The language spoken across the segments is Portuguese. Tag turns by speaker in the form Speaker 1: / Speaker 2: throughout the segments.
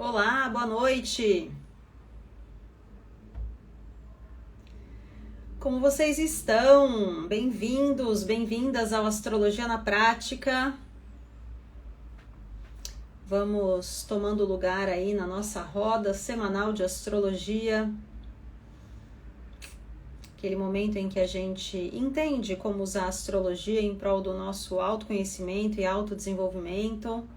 Speaker 1: Olá, boa noite. Como vocês estão? Bem-vindos, bem-vindas ao Astrologia na Prática. Vamos tomando lugar aí na nossa roda semanal de astrologia. Aquele momento em que a gente entende como usar a astrologia em prol do nosso autoconhecimento e autodesenvolvimento.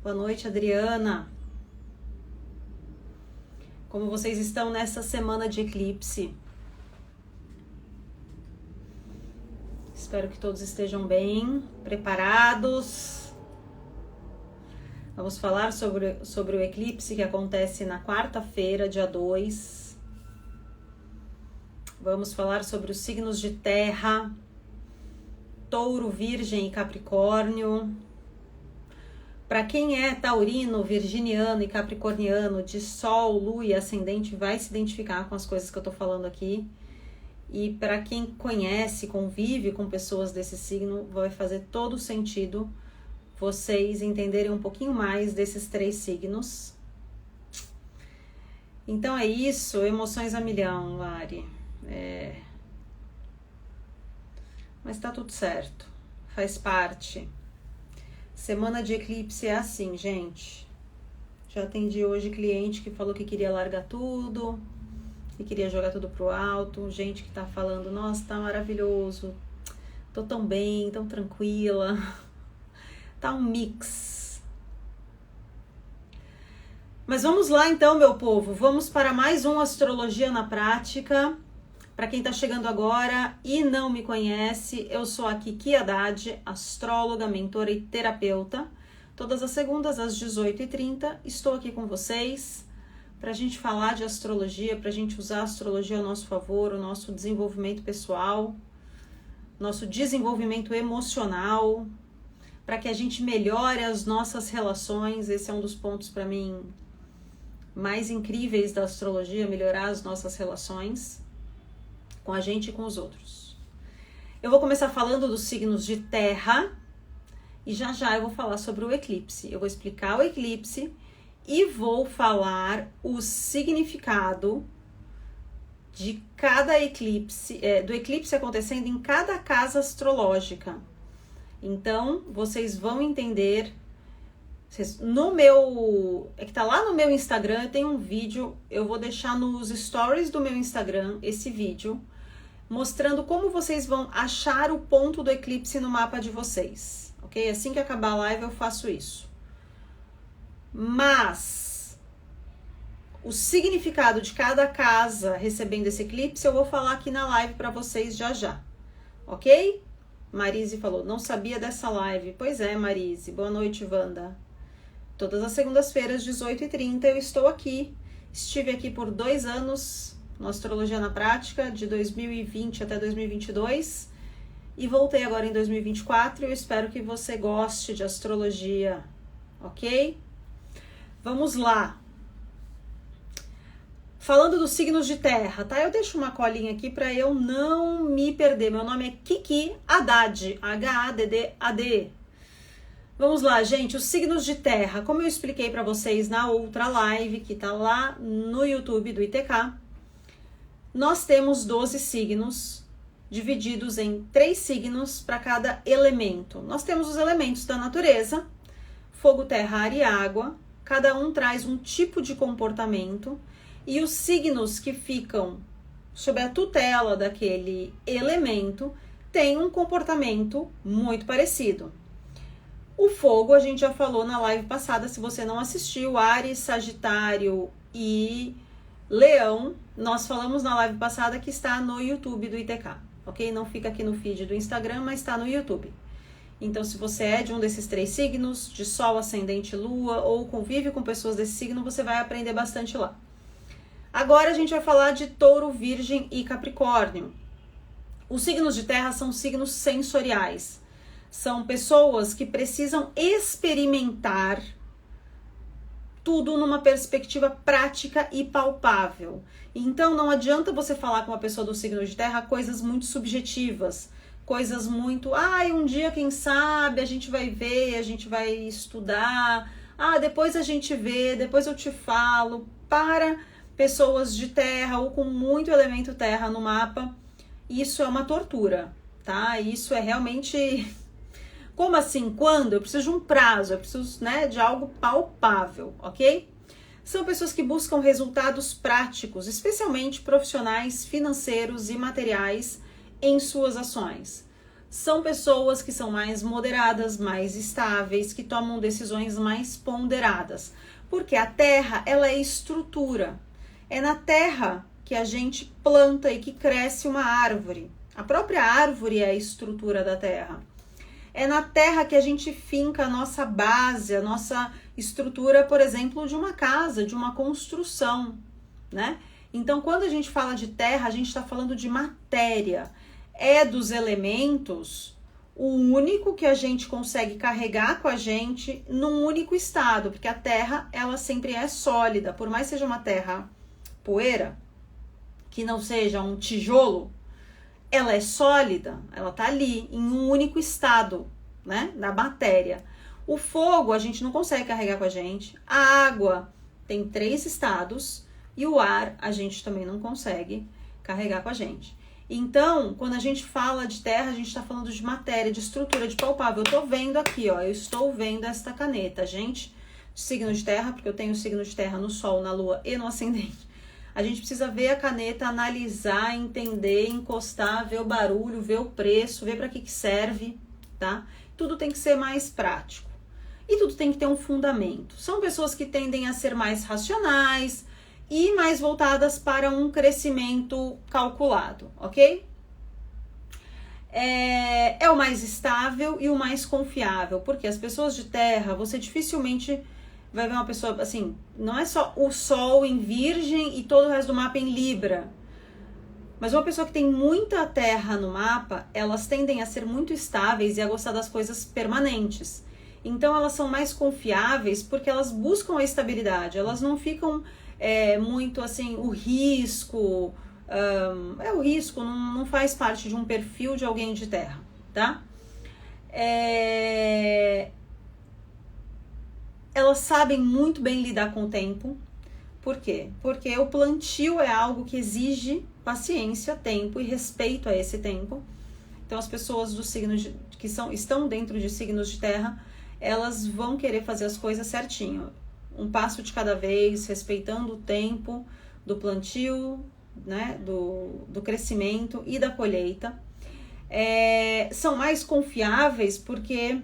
Speaker 1: Boa noite, Adriana. Como vocês estão nessa semana de eclipse? Espero que todos estejam bem, preparados. Vamos falar sobre o eclipse que acontece na quarta-feira, dia 2. Vamos falar sobre os signos de terra, Touro, Virgem e Capricórnio. Para quem é taurino, virginiano e capricorniano, de Sol, Lua e Ascendente, vai se identificar com as coisas que eu estou falando aqui. E para quem conhece, convive com pessoas desse signo, vai fazer todo sentido vocês entenderem um pouquinho mais desses 3 signos. Então é isso, emoções a milhão, Lari. Mas tá tudo certo, faz parte. Semana de eclipse é assim, gente. Já atendi hoje cliente que falou que queria largar tudo, que queria jogar tudo pro alto. Gente que tá falando, nossa, tá maravilhoso, tô tão bem, tão tranquila. Tá um mix. Mas vamos lá então, meu povo. Vamos para mais um Astrologia na Prática. Para quem tá chegando agora e não me conhece, eu sou a Kiki Haddad, astróloga, mentora e terapeuta. Todas as segundas às 18h30 estou aqui com vocês para a gente falar de astrologia, para a gente usar a astrologia ao nosso favor, o nosso desenvolvimento pessoal, nosso desenvolvimento emocional, para que a gente melhore as nossas relações. Esse é um dos pontos para mim mais incríveis da astrologia, melhorar as nossas relações com a gente e com os outros. Eu vou começar falando dos signos de terra e já já eu vou falar sobre o eclipse. Eu vou explicar o eclipse e vou falar o significado de cada eclipse, do eclipse acontecendo em cada casa astrológica. Então, vocês vão entender. É que tá lá no meu Instagram, eu tenho um vídeo, eu vou deixar nos stories do meu Instagram esse vídeo, mostrando como vocês vão achar o ponto do eclipse no mapa de vocês, ok? Assim que acabar a live eu faço isso. Mas o significado de cada casa recebendo esse eclipse eu vou falar aqui na live para vocês já já, ok? Marise falou, não sabia dessa live. Pois é, Marise. Boa noite, Wanda. Todas as segundas-feiras, 18h30, eu estou aqui. Estive aqui por 2 anos no Astrologia na Prática, de 2020 até 2022. E voltei agora em 2024 e eu espero que você goste de astrologia, ok? Vamos lá. Falando dos signos de terra, tá? Eu deixo uma colinha aqui para eu não me perder. Meu nome é Kiki Haddad, H-A-D-D-A-D. Vamos lá, gente, os signos de terra, como eu expliquei para vocês na outra live, que tá lá no YouTube do ITK, nós temos 12 signos, divididos em 3 signos para cada elemento. Nós temos os elementos da natureza, fogo, terra, ar e água, cada um traz um tipo de comportamento, e os signos que ficam sob a tutela daquele elemento têm um comportamento muito parecido. O fogo a gente já falou na live passada, se você não assistiu, Áries, Sagitário e Leão, nós falamos na live passada que está no YouTube do ITK, ok? Não fica aqui no feed do Instagram, mas está no YouTube. Então, se você é de um desses 3 signos, de Sol, Ascendente, Lua, ou convive com pessoas desse signo, você vai aprender bastante lá. Agora a gente vai falar de Touro, Virgem e Capricórnio. Os signos de terra são signos sensoriais. São pessoas que precisam experimentar tudo numa perspectiva prática e palpável. Então não adianta você falar com uma pessoa do signo de terra coisas muito subjetivas, coisas muito, um dia quem sabe, a gente vai ver, a gente vai estudar, Ah, depois a gente vê, depois eu te falo. Para pessoas de terra ou com muito elemento terra no mapa, isso é uma tortura, tá? Isso é realmente... Como assim? Quando? Eu preciso de um prazo, eu preciso, né, de algo palpável, ok? São pessoas que buscam resultados práticos, especialmente profissionais, financeiros e materiais em suas ações. São pessoas que são mais moderadas, mais estáveis, que tomam decisões mais ponderadas. Porque a terra, ela é estrutura. É na terra que a gente planta e que cresce uma árvore. A própria árvore é a estrutura da terra. É na terra que a gente finca a nossa base, a nossa estrutura, por exemplo, de uma casa, de uma construção, né? Então, quando a gente fala de terra, a gente está falando de matéria. É dos elementos o único que a gente consegue carregar com a gente num único estado, porque a terra, ela sempre é sólida, por mais seja uma terra poeira, que não seja um tijolo, ela é sólida, ela tá ali em um único estado, né, da matéria. O fogo a gente não consegue carregar com a gente, a água tem 3 estados e o ar a gente também não consegue carregar com a gente. Então, quando a gente fala de terra, a gente está falando de matéria, de estrutura, de palpável. Eu tô vendo aqui, ó, eu estou vendo esta caneta, gente, signo de terra, porque eu tenho signo de terra no sol, na lua e no ascendente. A gente precisa ver a caneta, analisar, entender, encostar, ver o barulho, ver o preço, ver para que serve, tá? Tudo tem que ser mais prático. E tudo tem que ter um fundamento. São pessoas que tendem a ser mais racionais e mais voltadas para um crescimento calculado, ok? É o mais estável e o mais confiável, porque as pessoas de terra, você dificilmente vai ver uma pessoa, assim, não é só o sol em Virgem e todo o resto do mapa em Libra, mas uma pessoa que tem muita terra no mapa, elas tendem a ser muito estáveis e a gostar das coisas permanentes. Então elas são mais confiáveis porque elas buscam a estabilidade, elas não ficam muito assim, o risco, o risco não faz parte de um perfil de alguém de terra, tá? Elas sabem muito bem lidar com o tempo. Por quê? Porque o plantio é algo que exige paciência, tempo e respeito a esse tempo. Então as pessoas do signo que estão dentro de signos de terra, elas vão querer fazer as coisas certinho. Um passo de cada vez, respeitando o tempo do plantio, né, do crescimento e da colheita. São mais confiáveis porque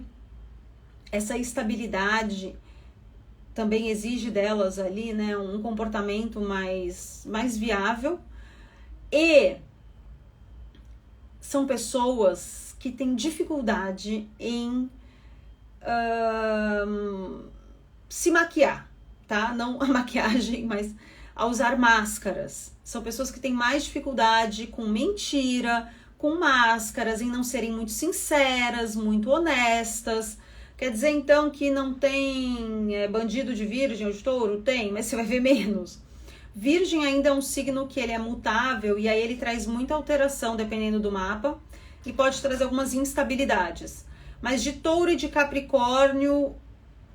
Speaker 1: essa estabilidade também exige delas ali, né, um comportamento mais viável. E são pessoas que têm dificuldade em se maquiar, tá? Não a maquiagem, mas a usar máscaras. São pessoas que têm mais dificuldade com mentira, com máscaras, em não serem muito sinceras, muito honestas. Quer dizer, então, que não tem bandido de Virgem ou de Touro? Tem, mas você vai ver menos. Virgem ainda é um signo que ele é mutável e aí ele traz muita alteração dependendo do mapa e pode trazer algumas instabilidades. Mas de Touro e de Capricórnio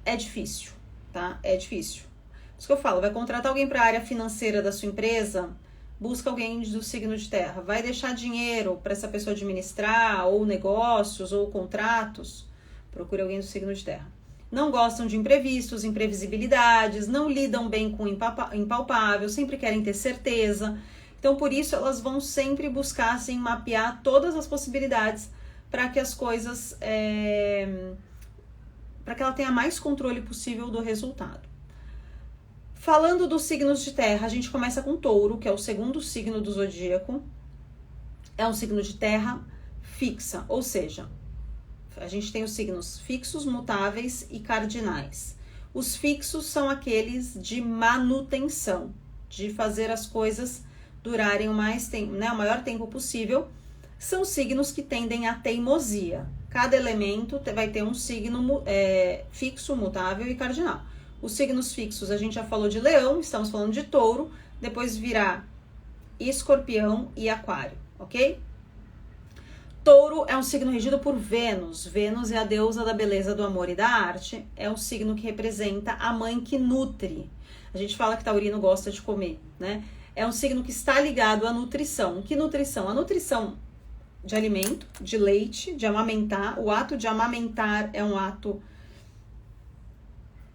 Speaker 1: é difícil, tá? É difícil. Por isso que eu falo, vai contratar alguém para a área financeira da sua empresa, busca alguém do signo de terra. Vai deixar dinheiro para essa pessoa administrar, ou negócios, ou contratos, procure alguém do signo de terra. Não gostam de imprevistos, imprevisibilidades, não lidam bem com impalpável, sempre querem ter certeza. Então, por isso, elas vão sempre buscar, assim, mapear todas as possibilidades para que as coisas... para que ela tenha mais controle possível do resultado. Falando dos signos de terra, a gente começa com Touro, que é o segundo signo do zodíaco. É um signo de terra fixa, ou seja, a gente tem os signos fixos, mutáveis e cardinais. Os fixos são aqueles de manutenção, de fazer as coisas durarem o maior tempo possível. São signos que tendem à teimosia. Cada elemento vai ter um signo fixo, mutável e cardinal. Os signos fixos, a gente já falou de Leão, estamos falando de Touro, depois virá Escorpião e Aquário, ok? Touro é um signo regido por Vênus. Vênus é a deusa da beleza, do amor e da arte. É um signo que representa a mãe que nutre. A gente fala que taurino gosta de comer, né? É um signo que está ligado à nutrição. Que nutrição? A nutrição de alimento, de leite, de amamentar. O ato de amamentar é um ato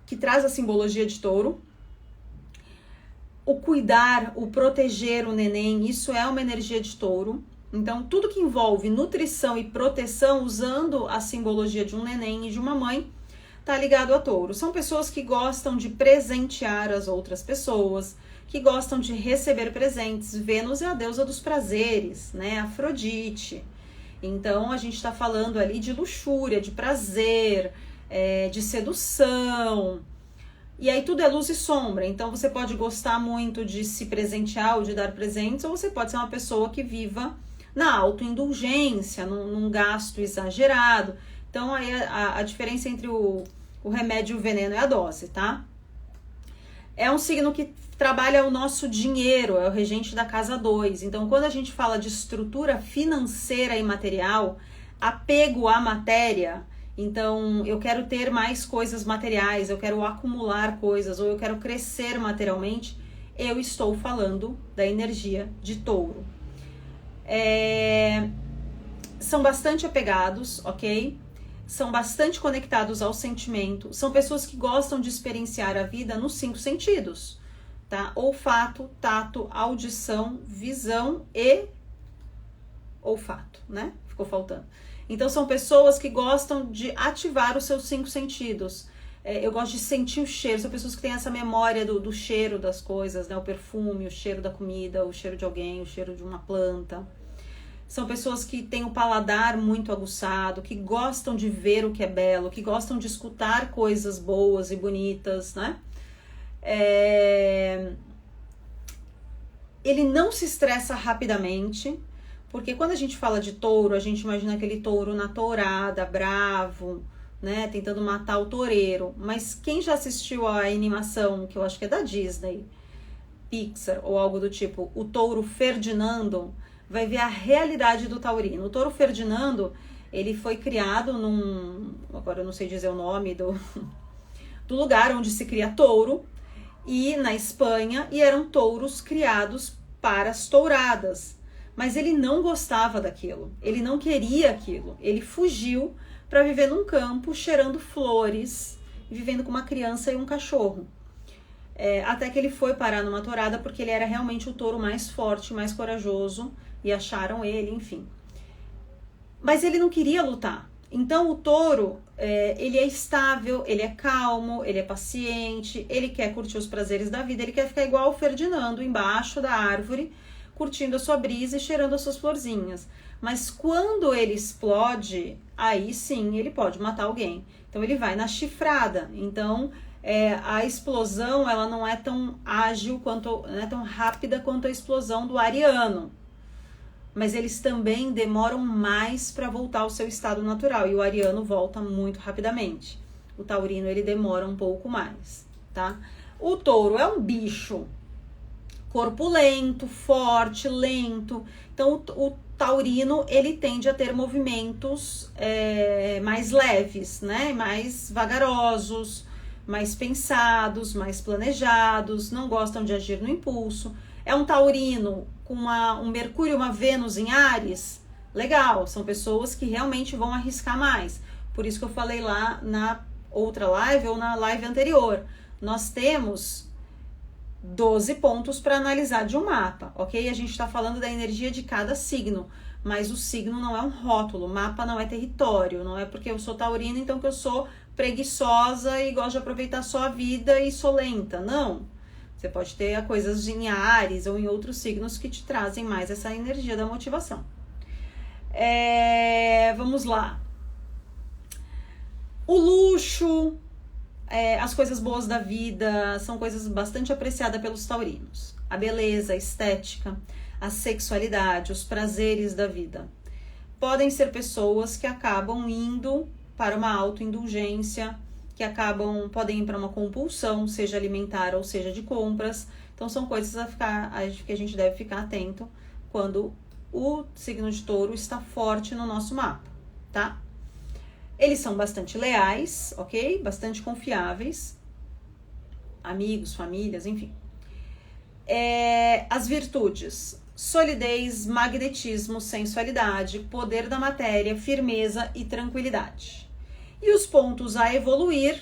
Speaker 1: que traz a simbologia de touro. O cuidar, o proteger o neném, isso é uma energia de touro. Então, tudo que envolve nutrição e proteção, usando a simbologia de um neném e de uma mãe, tá ligado a touro. São pessoas que gostam de presentear as outras pessoas, que gostam de receber presentes. Vênus é a deusa dos prazeres, né? Afrodite. Então, a gente está falando ali de luxúria, de prazer, de sedução. E aí tudo é luz e sombra. Então, você pode gostar muito de se presentear ou de dar presentes, ou você pode ser uma pessoa que viva na autoindulgência, num gasto exagerado. Então, aí a diferença entre o remédio e o veneno é a dose, tá? É um signo que trabalha o nosso dinheiro, é o regente da casa 2. Então, quando a gente fala de estrutura financeira e material, apego à matéria, então eu quero ter mais coisas materiais, eu quero acumular coisas, ou eu quero crescer materialmente, eu estou falando da energia de touro. São bastante apegados, ok? São bastante conectados ao sentimento. São pessoas que gostam de experienciar a vida nos 5 sentidos, tá? Olfato, tato, audição, visão e olfato, né? Ficou faltando. Então, são pessoas que gostam de ativar os seus 5 sentidos. Eu gosto de sentir o cheiro. São pessoas que têm essa memória do cheiro das coisas, né? O perfume, o cheiro da comida, o cheiro de alguém, o cheiro de uma planta. São pessoas que têm o paladar muito aguçado, que gostam de ver o que é belo, que gostam de escutar coisas boas e bonitas, né? Ele não se estressa rapidamente, porque quando a gente fala de touro, a gente imagina aquele touro na tourada, bravo, né? Tentando matar o toureiro. Mas quem já assistiu a animação, que eu acho que é da Disney, Pixar ou algo do tipo, o touro Ferdinando, vai ver a realidade do taurino. O touro Ferdinando, ele foi criado agora eu não sei dizer o nome do lugar onde se cria touro, e na Espanha, e eram touros criados para as touradas. Mas ele não gostava daquilo, ele não queria aquilo, ele fugiu para viver num campo cheirando flores, vivendo com uma criança e um cachorro. Até que ele foi parar numa tourada, porque ele era realmente o touro mais forte, mais corajoso, e acharam ele, enfim. Mas ele não queria lutar. Então o touro, ele é estável, ele é calmo, ele é paciente, ele quer curtir os prazeres da vida, ele quer ficar igual o Ferdinando, embaixo da árvore, curtindo a sua brisa e cheirando as suas florzinhas. Mas quando ele explode, aí sim ele pode matar alguém. Então ele vai na chifrada. Então a explosão, ela não é tão ágil, não é tão rápida quanto a explosão do ariano. Mas eles também demoram mais para voltar ao seu estado natural. E o ariano volta muito rapidamente. O taurino, ele demora um pouco mais, tá? O touro é um bicho corpulento, forte, lento. Então, o taurino, ele tende a ter movimentos mais leves, né? Mais vagarosos, mais pensados, mais planejados. Não gostam de agir no impulso. É um taurino com um Mercúrio, uma Vênus em Áries, legal, são pessoas que realmente vão arriscar mais. Por isso que eu falei lá na outra live ou na live anterior, nós temos 12 pontos para analisar de um mapa, ok? A gente está falando da energia de cada signo, mas o signo não é um rótulo, o mapa não é território, não é porque eu sou taurina, então que eu sou preguiçosa e gosto de aproveitar só a vida e sou lenta, não. Você pode ter coisas em Áries ou em outros signos que te trazem mais essa energia da motivação. Vamos lá. O luxo, as coisas boas da vida, são coisas bastante apreciadas pelos taurinos. A beleza, a estética, a sexualidade, os prazeres da vida. Podem ser pessoas que acabam indo para uma autoindulgência, que podem ir para uma compulsão, seja alimentar ou seja de compras. Então são coisas que a gente deve ficar atento quando o signo de Touro está forte no nosso mapa, tá? Eles são bastante leais, ok? Bastante confiáveis. Amigos, famílias, enfim. As virtudes: solidez, magnetismo, sensualidade, poder da matéria, firmeza e tranquilidade. E os pontos a evoluir: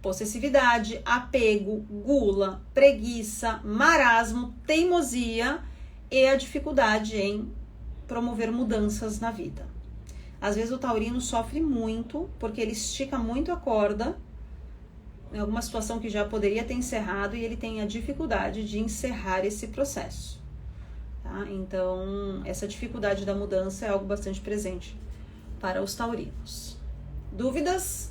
Speaker 1: possessividade, apego, gula, preguiça, marasmo, teimosia e a dificuldade em promover mudanças na vida. Às vezes o taurino sofre muito porque ele estica muito a corda em alguma situação que já poderia ter encerrado e ele tem a dificuldade de encerrar esse processo. Tá? Então, essa dificuldade da mudança é algo bastante presente para os taurinos. Dúvidas?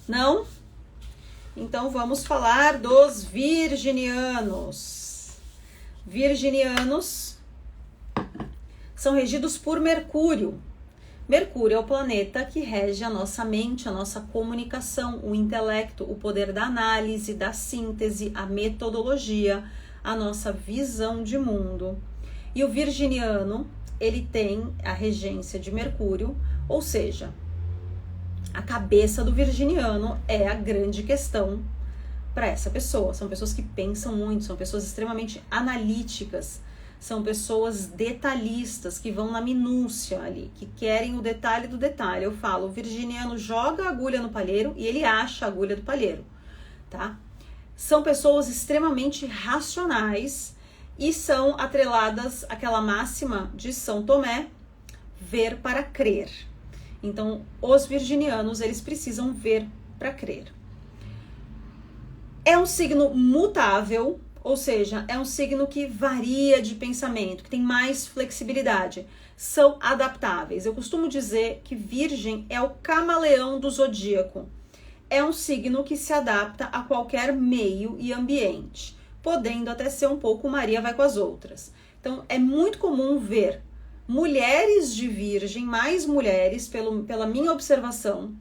Speaker 1: Não? Então vamos falar dos virginianos. Virginianos são regidos por Mercúrio. Mercúrio é o planeta que rege a nossa mente, a nossa comunicação, o intelecto, o poder da análise, da síntese, a metodologia, a nossa visão de mundo. E o virginiano, ele tem a regência de Mercúrio, ou seja, a cabeça do virginiano é a grande questão para essa pessoa. São pessoas que pensam muito, são pessoas extremamente analíticas, são pessoas detalhistas, que vão na minúcia ali, que querem o detalhe do detalhe. Eu falo, o virginiano joga a agulha no palheiro e ele acha a agulha do palheiro, tá? São pessoas extremamente racionais e são atreladas àquela máxima de São Tomé, ver para crer. Então, os virginianos, eles precisam ver para crer. É um signo mutável, ou seja, é um signo que varia de pensamento, que tem mais flexibilidade. São adaptáveis. Eu costumo dizer que Virgem é o camaleão do zodíaco. É um signo que se adapta a qualquer meio e ambiente, podendo até ser um pouco Maria vai com as outras. Então, é muito comum ver mulheres de Virgem, mais mulheres, pela minha observação,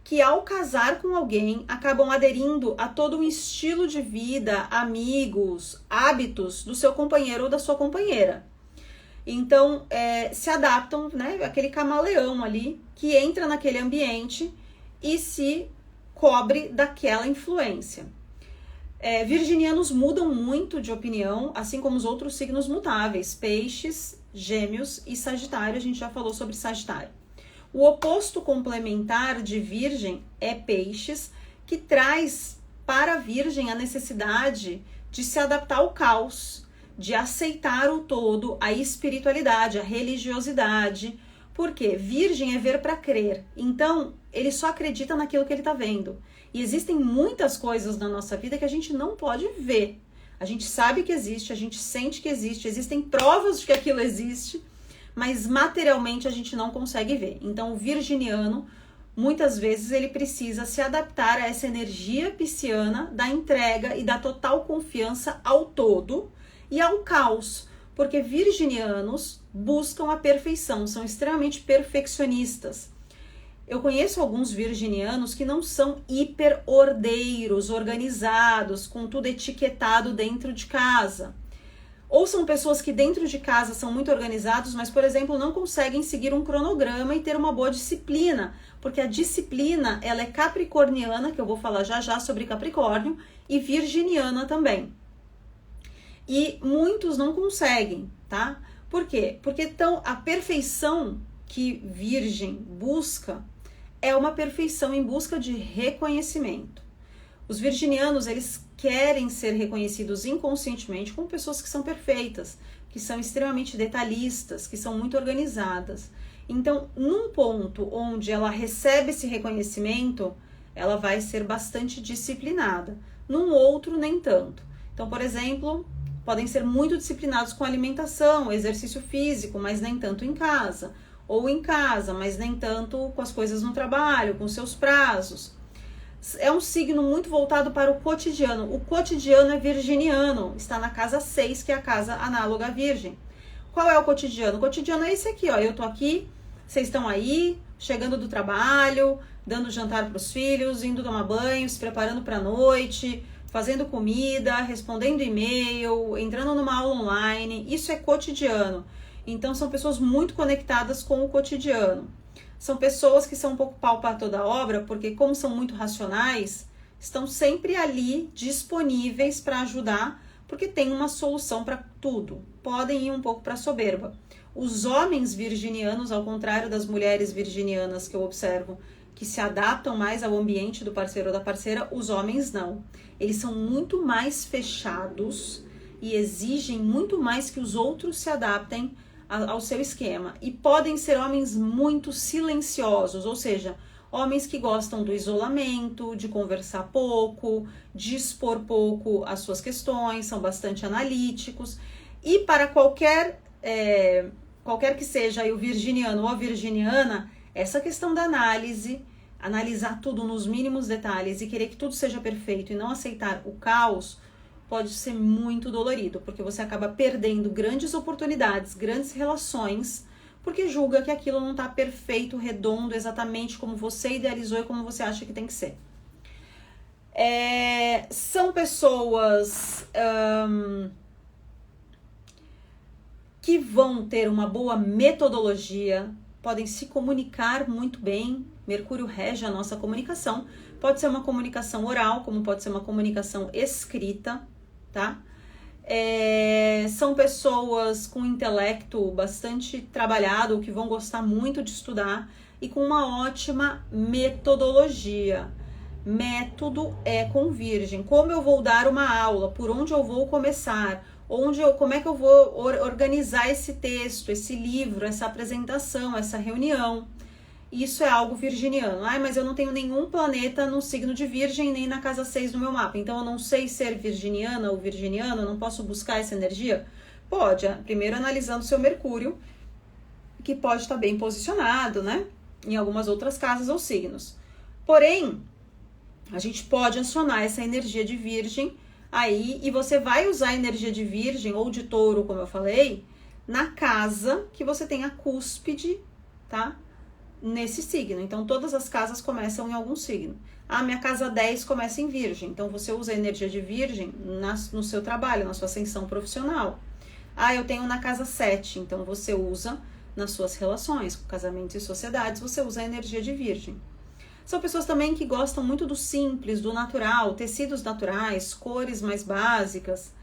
Speaker 1: que ao casar com alguém acabam aderindo a todo um estilo de vida, amigos, hábitos do seu companheiro ou da sua companheira. Então, se adaptam, né, aquele camaleão ali que entra naquele ambiente e se cobre daquela influência. Virginianos mudam muito de opinião, assim como os outros signos mutáveis, Peixes, Gêmeos e Sagitário. A gente já falou sobre Sagitário. O oposto complementar de Virgem é Peixes, que traz para a Virgem a necessidade de se adaptar ao caos, de aceitar o todo, a espiritualidade, a religiosidade. Porque Virgem é ver para crer. Então, ele só acredita naquilo que ele está vendo. E existem muitas coisas na nossa vida que a gente não pode ver. A gente sabe que existe, a gente sente que existe, existem provas de que aquilo existe, mas materialmente a gente não consegue ver. Então, o virginiano, muitas vezes, ele precisa se adaptar a essa energia pisciana da entrega e da total confiança ao todo e ao caos, porque virginianos buscam a perfeição, são extremamente perfeccionistas. Eu conheço alguns virginianos que não são hiper ordeiros, organizados, com tudo etiquetado dentro de casa. Ou são pessoas que dentro de casa são muito organizados, mas, por exemplo, não conseguem seguir um cronograma e ter uma boa disciplina, porque a disciplina, ela é capricorniana, que eu vou falar já já sobre Capricórnio, e virginiana também. E muitos não conseguem, tá? Por quê? Porque então, a perfeição que Virgem busca é uma perfeição em busca de reconhecimento. Os virginianos, eles querem ser reconhecidos inconscientemente como pessoas que são perfeitas, que são extremamente detalhistas, que são muito organizadas. Então, num ponto onde ela recebe esse reconhecimento, ela vai ser bastante disciplinada. Num outro, nem tanto. Então, por exemplo, podem ser muito disciplinados com alimentação, exercício físico, mas nem tanto em casa. Ou em casa, mas nem tanto com as coisas no trabalho, com seus prazos. É um signo muito voltado para o cotidiano. O cotidiano é virginiano, está na casa 6, que é a casa análoga à Virgem. Qual é o cotidiano? O cotidiano é esse aqui, ó. Eu tô aqui, vocês estão aí, chegando do trabalho, dando jantar para os filhos, indo tomar banho, se preparando para a noite, fazendo comida, respondendo e-mail, entrando numa aula online. Isso é cotidiano. Então, são pessoas muito conectadas com o cotidiano. São pessoas que são um pouco pau para toda obra, porque como são muito racionais, estão sempre ali disponíveis para ajudar, porque tem uma solução para tudo. Podem ir um pouco para a soberba. Os homens virginianos, ao contrário das mulheres virginianas que eu observo, que se adaptam mais ao ambiente do parceiro ou da parceira, os homens não. Eles são muito mais fechados e exigem muito mais que os outros se adaptem ao seu esquema. E podem ser homens muito silenciosos, ou seja, homens que gostam do isolamento, de conversar pouco, de expor pouco as suas questões, são bastante analíticos. E para qualquer que seja aí o virginiano ou a virginiana, essa questão da análise, analisar tudo nos mínimos detalhes e querer que tudo seja perfeito e não aceitar o caos, pode ser muito dolorido, porque você acaba perdendo grandes oportunidades, grandes relações, porque julga que aquilo não está perfeito, redondo, exatamente como você idealizou e como você acha que tem que ser. São pessoas que vão ter uma boa metodologia, podem se comunicar muito bem. Mercúrio rege a nossa comunicação. Pode ser uma comunicação oral, como pode ser uma comunicação escrita, tá? São pessoas com intelecto bastante trabalhado, que vão gostar muito de estudar e com uma ótima metodologia. Método é com virgem. Como eu vou dar uma aula? Por onde eu vou começar? Como é que eu vou organizar esse texto, esse livro, essa apresentação, essa reunião? Isso é algo virginiano. Mas eu não tenho nenhum planeta no signo de Virgem, nem na casa 6 do meu mapa. Então eu não sei ser virginiana ou virginiano, eu não posso buscar essa energia? Pode, primeiro analisando seu Mercúrio, que pode estar bem posicionado, né? Em algumas outras casas ou signos. Porém, a gente pode acionar essa energia de Virgem aí, e você vai usar a energia de Virgem ou de Touro, como eu falei, na casa que você tem a cúspide, tá? Nesse signo. Então, todas as casas começam em algum signo. Minha casa 10 começa em Virgem. Então, você usa a energia de Virgem no seu trabalho, na sua ascensão profissional. Eu tenho na casa 7. Então, você usa nas suas relações, com casamentos e sociedades, você usa a energia de Virgem. São pessoas também que gostam muito do simples, do natural, tecidos naturais, cores mais básicas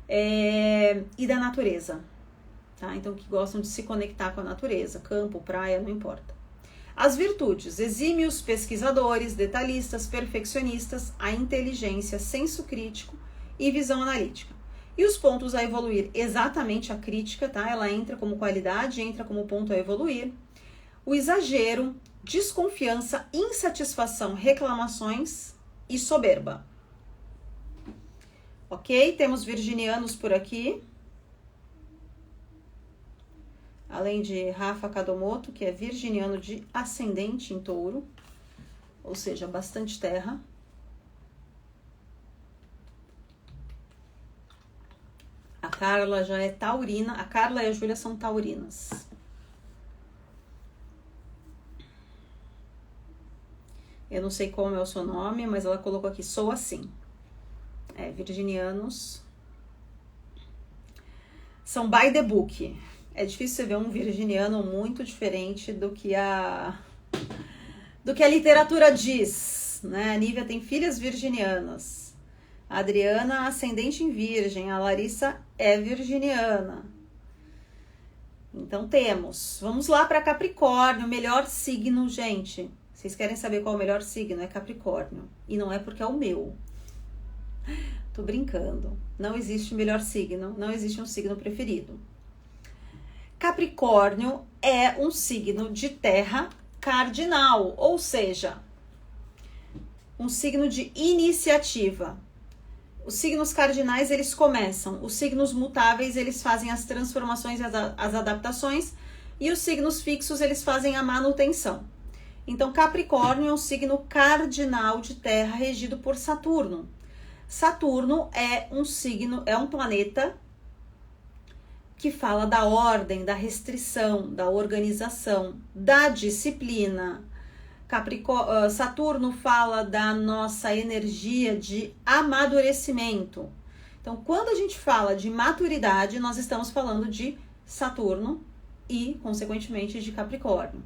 Speaker 1: e da natureza, tá? Então, que gostam de se conectar com a natureza, campo, praia, não importa. As virtudes: exímios pesquisadores, detalhistas, perfeccionistas, a inteligência, senso crítico e visão analítica. E os pontos a evoluir: exatamente a crítica, tá? Ela entra como qualidade, entra como ponto a evoluir. O exagero, desconfiança, insatisfação, reclamações e soberba. Ok? Temos virginianos por aqui. Além de Rafa Kadomoto, que é virginiano de ascendente em Touro, ou seja, bastante terra. A Carla já é taurina. A Carla e a Júlia são taurinas. Eu não sei como é o seu nome, mas ela colocou aqui, sou assim. Virginianos são by the book. É difícil você ver um virginiano muito diferente do que a literatura diz, né? A Nívia tem filhas virginianas. A Adriana, ascendente em Virgem. A Larissa é virginiana. Então temos. Vamos lá para Capricórnio, melhor signo, gente. Vocês querem saber qual é o melhor signo? É Capricórnio. E não é porque é o meu. Tô brincando. Não existe melhor signo, não existe um signo preferido. Capricórnio é um signo de terra cardinal, ou seja, um signo de iniciativa. Os signos cardinais, eles começam. Os signos mutáveis, eles fazem as transformações e as adaptações. E os signos fixos, eles fazem a manutenção. Então, Capricórnio é um signo cardinal de terra regido por Saturno. Saturno é um signo, é um planeta que fala da ordem, da restrição, da organização, da disciplina, Saturno fala da nossa energia de amadurecimento. Então, quando a gente fala de maturidade, nós estamos falando de Saturno e, consequentemente, de Capricórnio.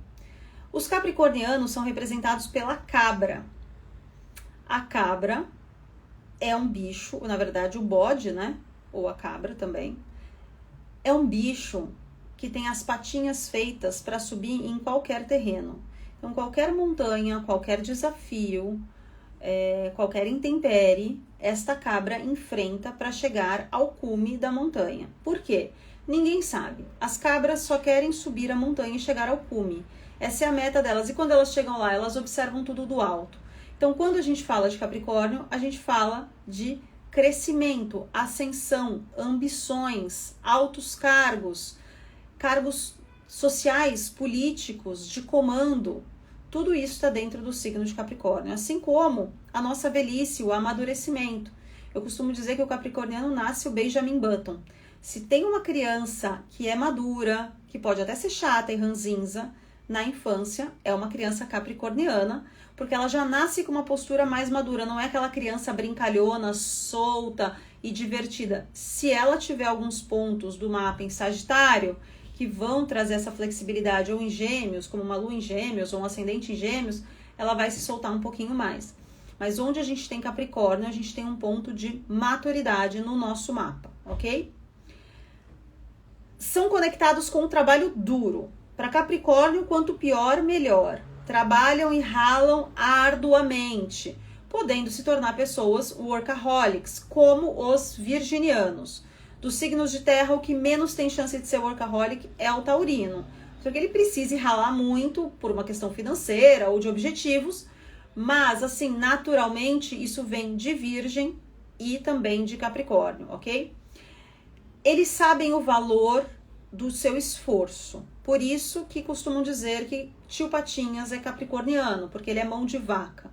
Speaker 1: Os capricornianos são representados pela cabra. A cabra é um bicho, na verdade o bode, né? Ou a cabra também. É um bicho que tem as patinhas feitas para subir em qualquer terreno. Então, qualquer montanha, qualquer desafio, qualquer intempérie, esta cabra enfrenta para chegar ao cume da montanha. Por quê? Ninguém sabe. As cabras só querem subir a montanha e chegar ao cume. Essa é a meta delas. E quando elas chegam lá, elas observam tudo do alto. Então, quando a gente fala de Capricórnio, a gente fala de crescimento, ascensão, ambições, altos cargos, cargos sociais, políticos, de comando. Tudo isso está dentro do signo de Capricórnio. Assim como a nossa velhice, o amadurecimento. Eu costumo dizer que o capricorniano nasce o Benjamin Button. Se tem uma criança que é madura, que pode até ser chata e ranzinza, na infância é uma criança capricorniana, porque ela já nasce com uma postura mais madura, não é aquela criança brincalhona, solta e divertida. Se ela tiver alguns pontos do mapa em Sagitário, que vão trazer essa flexibilidade, ou em Gêmeos, como uma lua em Gêmeos, ou um ascendente em Gêmeos, ela vai se soltar um pouquinho mais. Mas onde a gente tem Capricórnio, a gente tem um ponto de maturidade no nosso mapa, ok? São conectados com o trabalho duro. Para Capricórnio, quanto pior, melhor. Trabalham e ralam arduamente, podendo se tornar pessoas workaholics, como os virginianos. Dos signos de terra, o que menos tem chance de ser workaholic é o taurino. Porque ele precisa ralar muito por uma questão financeira ou de objetivos, mas, assim, naturalmente, isso vem de Virgem e também de Capricórnio, ok? Eles sabem o valor do seu esforço. Por isso que costumam dizer que tio Patinhas é capricorniano, porque ele é mão de vaca.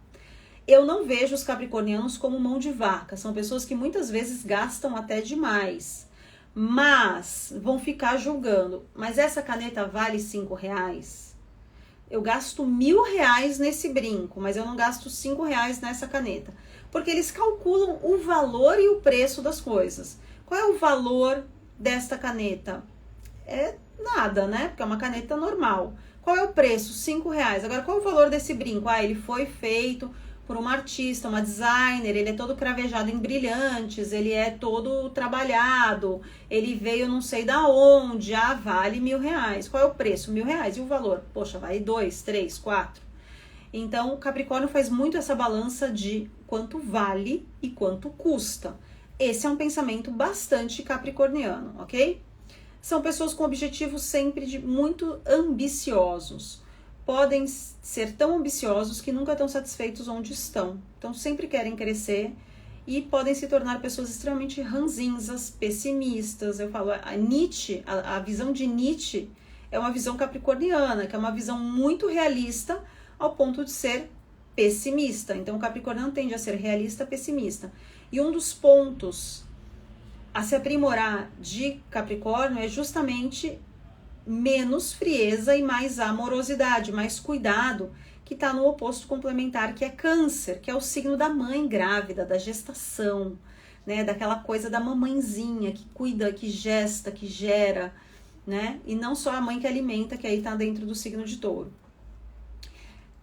Speaker 1: Eu não vejo os capricornianos como mão de vaca. São pessoas que muitas vezes gastam até demais. Mas vão ficar julgando. Mas essa caneta vale R$5? Eu gasto R$1.000 nesse brinco, mas eu não gasto R$5 nessa caneta. Porque eles calculam o valor e o preço das coisas. Qual é o valor desta caneta? É nada, né? Porque é uma caneta normal. Qual é o preço? R$5. Agora, qual é o valor desse brinco? Ele foi feito por uma artista, uma designer, ele é todo cravejado em brilhantes, ele é todo trabalhado, ele veio não sei da onde, vale R$1.000. Qual é o preço? R$1.000. E o valor? Poxa, vale 2, 3, 4. Então, o Capricórnio faz muito essa balança de quanto vale e quanto custa. Esse é um pensamento bastante capricorniano, ok? São pessoas com objetivos sempre muito ambiciosos. Podem ser tão ambiciosos que nunca estão satisfeitos onde estão. Então, sempre querem crescer e podem se tornar pessoas extremamente ranzinzas, pessimistas. Eu falo, a visão de Nietzsche é uma visão capricorniana, que é uma visão muito realista ao ponto de ser pessimista. Então, o capricorniano tende a ser realista, pessimista. E um dos pontos a se aprimorar de Capricórnio é justamente menos frieza e mais amorosidade, mais cuidado, que está no oposto complementar, que é Câncer, que é o signo da mãe grávida, da gestação, né? Daquela coisa da mamãezinha que cuida, que gesta, que gera, né? E não só a mãe que alimenta, que aí está dentro do signo de Touro.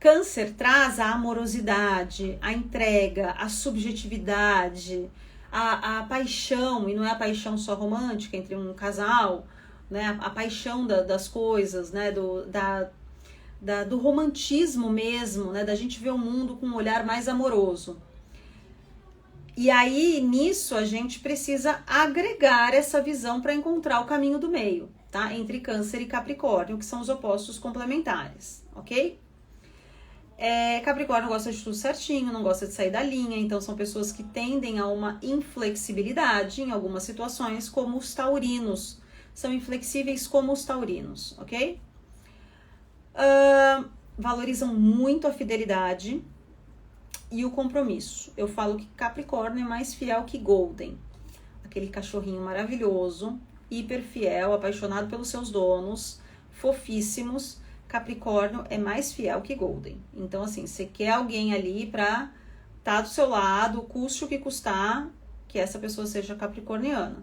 Speaker 1: Câncer traz a amorosidade, a entrega, a subjetividade, a paixão, e não é a paixão só romântica entre um casal, né? A paixão das coisas, né? Do romantismo mesmo, né? Da gente ver o mundo com um olhar mais amoroso. E aí, nisso, a gente precisa agregar essa visão para encontrar o caminho do meio, tá? Entre Câncer e Capricórnio, que são os opostos complementares, ok? Capricórnio gosta de tudo certinho, não gosta de sair da linha, então são pessoas que tendem a uma inflexibilidade em algumas situações, como os taurinos. São inflexíveis como os taurinos, ok? Valorizam muito a fidelidade e o compromisso. Eu falo que Capricórnio é mais fiel que Golden. Aquele cachorrinho maravilhoso, hiper fiel, apaixonado pelos seus donos, fofíssimos. Capricórnio é mais fiel que Golden. Então, assim, você quer alguém ali pra estar do seu lado, custe o que custar, que essa pessoa seja capricorniana.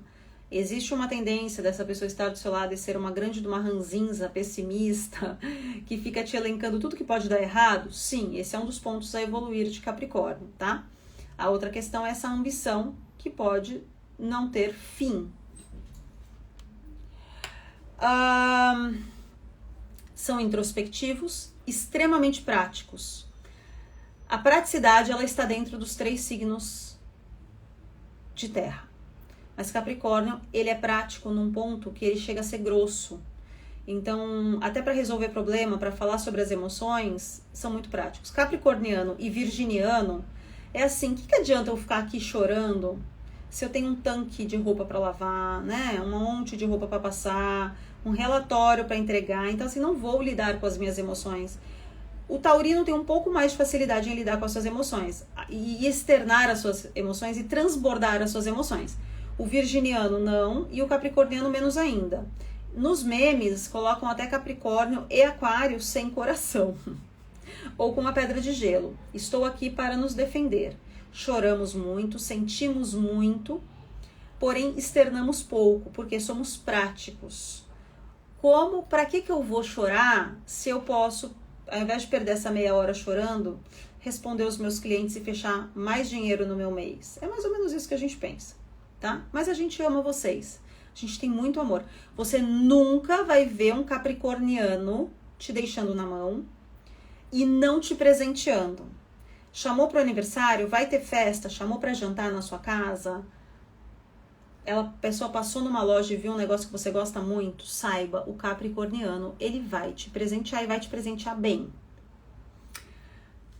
Speaker 1: Existe uma tendência dessa pessoa estar do seu lado e ser uma grande de uma ranzinza pessimista, que fica te elencando tudo que pode dar errado? Sim, esse é um dos pontos a evoluir de Capricórnio, tá? A outra questão é essa ambição que pode não ter fim. São introspectivos, extremamente práticos. A praticidade, ela está dentro dos 3 signos de terra. Mas Capricórnio, ele é prático num ponto que ele chega a ser grosso. Então, até para resolver problema, para falar sobre as emoções, são muito práticos. Capricorniano e virginiano é assim, o que adianta eu ficar aqui chorando se eu tenho um tanque de roupa para lavar, né? Um monte de roupa para passar, um relatório para entregar. Então, assim, não vou lidar com as minhas emoções. O taurino tem um pouco mais de facilidade em lidar com as suas emoções e externar as suas emoções e transbordar as suas emoções. O virginiano não e o capricorniano menos ainda. Nos memes colocam até Capricórnio e Aquário sem coração ou com uma pedra de gelo. Estou aqui para nos defender. Choramos muito, sentimos muito, porém externamos pouco, porque somos práticos. Para que eu vou chorar se eu posso, ao invés de perder essa meia hora chorando, responder os meus clientes e fechar mais dinheiro no meu mês? É mais ou menos isso que a gente pensa, tá? Mas a gente ama vocês. A gente tem muito amor. Você nunca vai ver um capricorniano te deixando na mão e não te presenteando. Chamou para o aniversário, vai ter festa, chamou para jantar na sua casa, a pessoa passou numa loja e viu um negócio que você gosta muito, saiba, o capricorniano, ele vai te presentear e vai te presentear bem.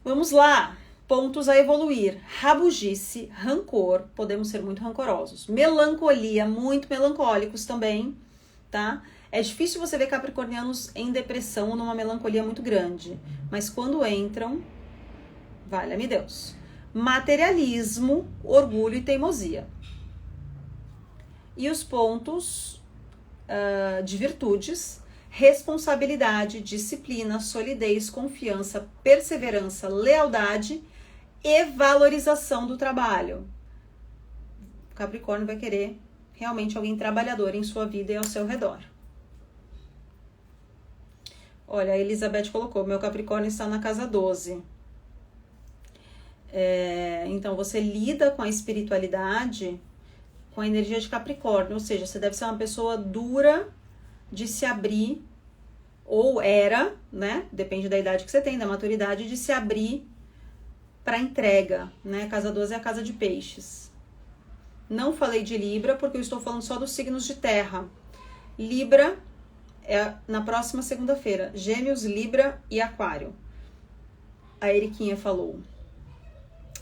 Speaker 1: Vamos lá, pontos a evoluir. Rabugice, rancor, podemos ser muito rancorosos. Melancolia, muito melancólicos também, tá? É difícil você ver capricornianos em depressão ou numa melancolia muito grande, mas quando entram, valha-me Deus. Materialismo, orgulho e teimosia. E os pontos de virtudes: responsabilidade, disciplina, solidez, confiança, perseverança, lealdade e valorização do trabalho. O Capricórnio vai querer realmente alguém trabalhador em sua vida e ao seu redor. Olha, a Elizabeth colocou, meu Capricórnio está na casa 12. Então, você lida com a espiritualidade com a energia de Capricórnio, ou seja, você deve ser uma pessoa dura de se abrir, ou era, né? Depende da idade que você tem, da maturidade, de se abrir para entrega, né? Casa 12 é a casa de peixes. Não falei de Libra, porque eu estou falando só dos signos de terra. Libra é na próxima segunda-feira. Gêmeos, Libra e Aquário. A Eriquinha falou.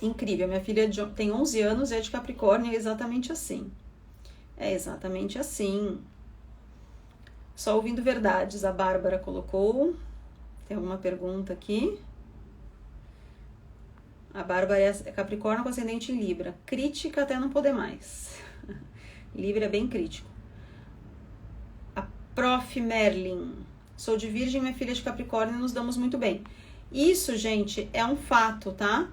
Speaker 1: Incrível, minha filha tem 11 anos e é de Capricórnio, é exatamente assim. É exatamente assim. Só ouvindo verdades, a Bárbara colocou. Tem alguma pergunta aqui? A Bárbara é Capricórnio com ascendente em Libra. Crítica até não poder mais. Libra é bem crítico. A Prof. Merlin. Sou de Virgem, minha filha é de Capricórnio e nos damos muito bem. Isso, gente, é um fato, tá?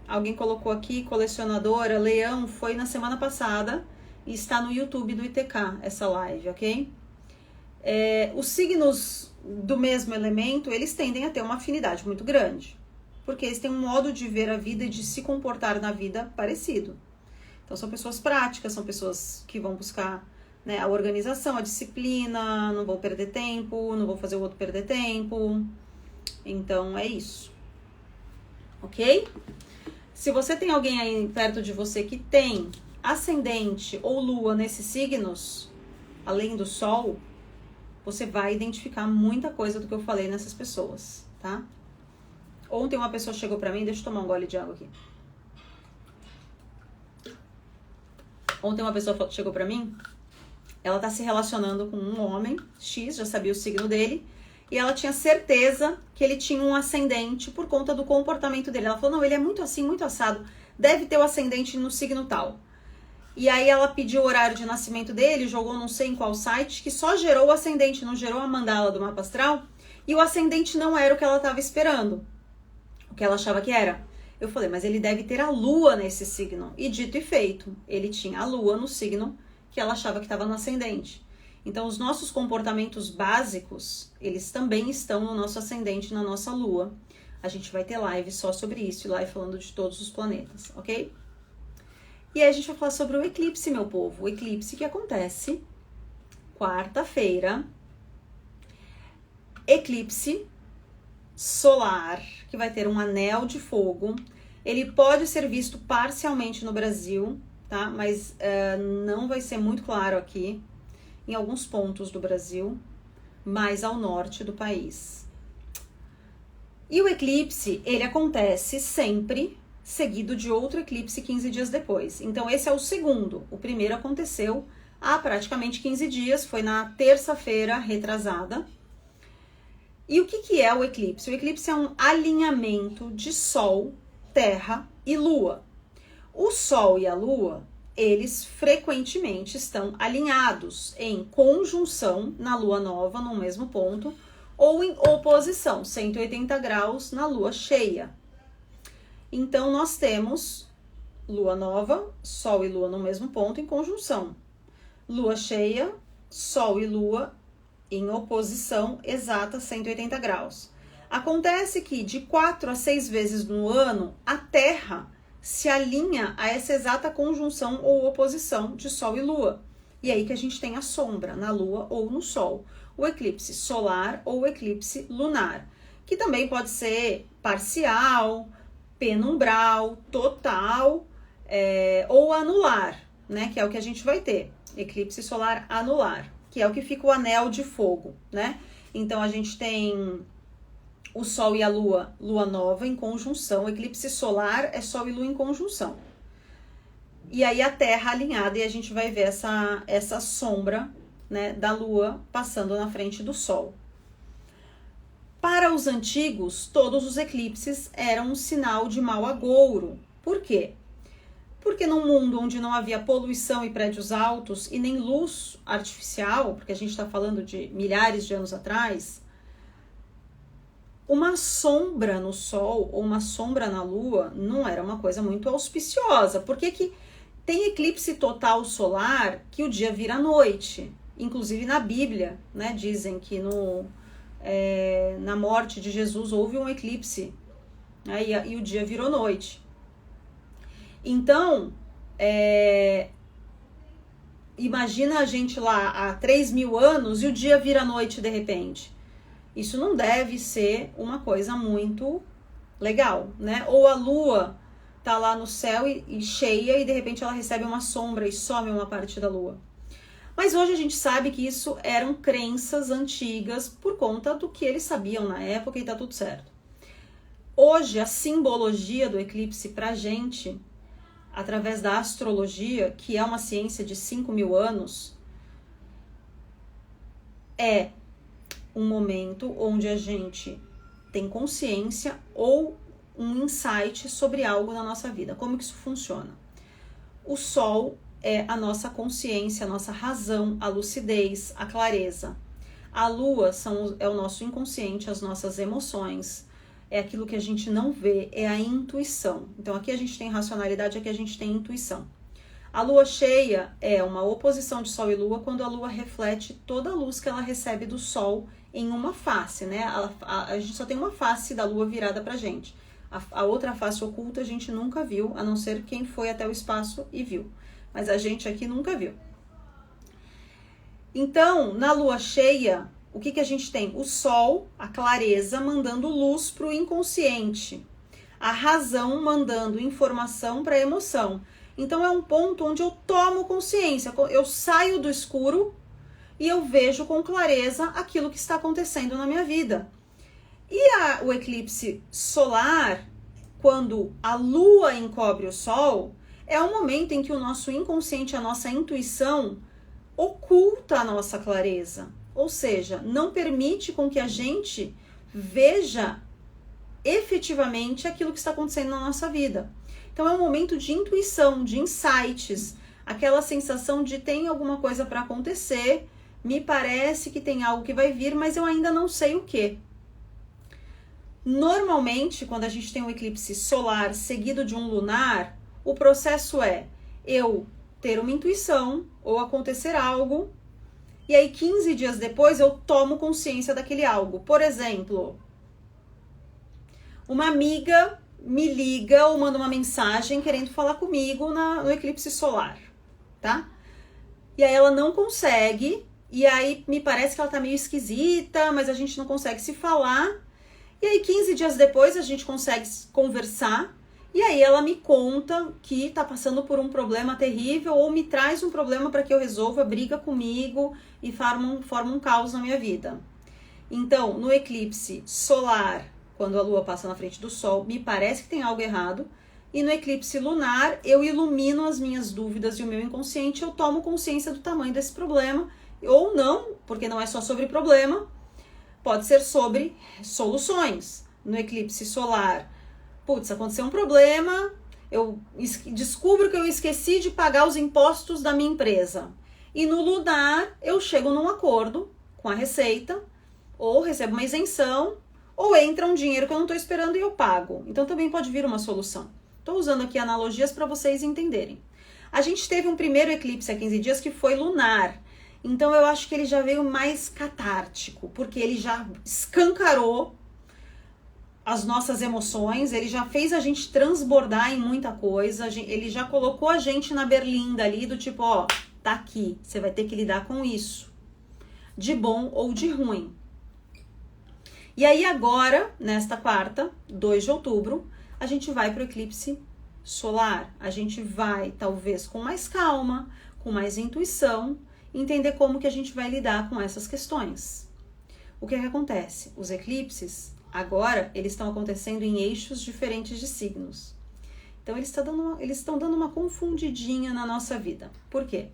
Speaker 1: Alguém colocou aqui, colecionadora, Leão, foi na semana passada e está no YouTube do ITK, essa live, ok? Os signos do mesmo elemento, eles tendem a ter uma afinidade muito grande, porque eles têm um modo de ver a vida e de se comportar na vida parecido. Então, são pessoas práticas, são pessoas que vão buscar, né, a organização, a disciplina, não vou perder tempo, não vou fazer o outro perder tempo. Então, é isso. Ok? Se você tem alguém aí perto de você que tem ascendente ou lua nesses signos, além do sol, você vai identificar muita coisa do que eu falei nessas pessoas, tá? Ontem uma pessoa chegou pra mim, deixa eu tomar um gole de água aqui. Ontem uma pessoa chegou pra mim, ela tá se relacionando com um homem X, já sabia o signo dele, e ela tinha certeza que ele tinha um ascendente por conta do comportamento dele. Ela falou, não, ele é muito assim, muito assado. Deve ter o ascendente no signo tal. E aí ela pediu o horário de nascimento dele, jogou não sei em qual site, que só gerou o ascendente, não gerou a mandala do mapa astral. E o ascendente não era o que ela estava esperando, o que ela achava que era. Eu falei, mas ele deve ter a lua nesse signo. E dito e feito, ele tinha a lua no signo que ela achava que estava no ascendente. Então, os nossos comportamentos básicos, eles também estão no nosso ascendente, na nossa lua. A gente vai ter live só sobre isso, live falando de todos os planetas, ok? E aí a gente vai falar sobre o eclipse, meu povo. O eclipse que acontece quarta-feira. Eclipse solar, que vai ter um anel de fogo. Ele pode ser visto parcialmente no Brasil, tá? Mas não vai ser muito claro aqui, em alguns pontos do Brasil, mais ao norte do país. E o eclipse, ele acontece sempre seguido de outro eclipse 15 dias depois. Então, esse é o segundo. O primeiro aconteceu há praticamente 15 dias, foi na terça-feira retrasada. E o que é o eclipse? O eclipse é um alinhamento de Sol, Terra e Lua. O Sol e a Lua, eles frequentemente estão alinhados em conjunção na Lua nova, no mesmo ponto, ou em oposição, 180 graus na Lua cheia. Então, nós temos Lua nova, Sol e Lua no mesmo ponto em conjunção. Lua cheia, Sol e Lua em oposição exata, 180 graus. Acontece que de 4 a 6 vezes no ano, a Terra se alinha a essa exata conjunção ou oposição de Sol e Lua. E aí que a gente tem a sombra na Lua ou no Sol. O eclipse solar ou o eclipse lunar, que também pode ser parcial, penumbral, total ou anular, né? Que é o que a gente vai ter. Eclipse solar anular, que é o que fica o anel de fogo, né? Então, a gente tem o Sol e a Lua, Lua nova em conjunção. O eclipse solar é Sol e Lua em conjunção. E aí a Terra alinhada e a gente vai ver essa sombra, né, da Lua passando na frente do Sol. Para os antigos, todos os eclipses eram um sinal de mau agouro. Por quê? Porque num mundo onde não havia poluição e prédios altos e nem luz artificial, porque a gente está falando de milhares de anos atrás, uma sombra no Sol ou uma sombra na Lua não era uma coisa muito auspiciosa. Por que tem eclipse total solar que o dia vira noite? Inclusive na Bíblia, né, dizem que na morte de Jesus houve um eclipse, né, e o dia virou noite. Então, imagina a gente lá há 3.000 anos e o dia vira noite de repente. Isso não deve ser uma coisa muito legal, né? Ou a Lua tá lá no céu e cheia e de repente ela recebe uma sombra e some uma parte da Lua. Mas hoje a gente sabe que isso eram crenças antigas por conta do que eles sabiam na época e tá tudo certo. Hoje, a simbologia do eclipse pra gente, através da astrologia, que é uma ciência de 5.000 anos, é um momento onde a gente tem consciência ou um insight sobre algo na nossa vida. Como que isso funciona? O Sol é a nossa consciência, a nossa razão, a lucidez, a clareza. A Lua é o nosso inconsciente, as nossas emoções, é aquilo que a gente não vê, é a intuição. Então aqui a gente tem racionalidade, aqui a gente tem intuição. A Lua cheia é uma oposição de Sol e Lua quando a Lua reflete toda a luz que ela recebe do Sol em uma face, né? A gente só tem uma face da Lua virada pra gente. A outra face oculta a gente nunca viu, a não ser quem foi até o espaço e viu. Mas a gente aqui nunca viu. Então, na Lua cheia, o que a gente tem? O Sol, a clareza, mandando luz para o inconsciente. A razão mandando informação para a emoção. Então, é um ponto onde eu tomo consciência. Eu saio do escuro e eu vejo com clareza aquilo que está acontecendo na minha vida. E o eclipse solar, quando a Lua encobre o Sol, é o momento em que o nosso inconsciente, a nossa intuição, oculta a nossa clareza. Ou seja, não permite com que a gente veja efetivamente aquilo que está acontecendo na nossa vida. Então é um momento de intuição, de insights. aquela sensação de tem alguma coisa para acontecer, me parece que tem algo que vai vir, mas eu ainda não sei o que. Normalmente, quando a gente tem um eclipse solar seguido de um lunar, o processo é eu ter uma intuição ou acontecer algo, e aí 15 dias depois eu tomo consciência daquele algo. Por exemplo, uma amiga me liga ou manda uma mensagem querendo falar comigo no eclipse solar, tá? E aí ela não consegue, e aí me parece que ela tá meio esquisita, mas a gente não consegue se falar. E aí 15 dias depois a gente consegue conversar, e aí ela me conta que tá passando por um problema terrível, ou me traz um problema para que eu resolva, briga comigo e forma um caos na minha vida. Então, no eclipse solar, quando a lua passa na frente do sol, me parece que tem algo errado. E no eclipse lunar, eu ilumino as minhas dúvidas e o meu inconsciente, eu tomo consciência do tamanho desse problema, ou não, porque não é só sobre problema, pode ser sobre soluções. No eclipse solar, putz, aconteceu um problema, eu descubro que eu esqueci de pagar os impostos da minha empresa. E no lunar, eu chego num acordo com a Receita, ou recebo uma isenção, ou entra um dinheiro que eu não estou esperando e eu pago. Então também pode vir uma solução. Estou usando aqui analogias para vocês entenderem. A gente teve um primeiro eclipse há 15 dias que foi lunar. Então eu acho que ele já veio mais catártico, porque ele já escancarou as nossas emoções, ele já fez a gente transbordar em muita coisa, ele já colocou a gente na berlinda ali do tipo, ó, tá aqui, você vai ter que lidar com isso, de bom ou de ruim. E aí agora, nesta quarta, 2 de outubro, a gente vai para o eclipse solar. A gente vai, talvez, com mais calma, com mais intuição, entender como que a gente vai lidar com essas questões. O que acontece? Os eclipses, agora, eles estão acontecendo em eixos diferentes de signos. Então, eles estão dando uma confundidinha na nossa vida. Por quê?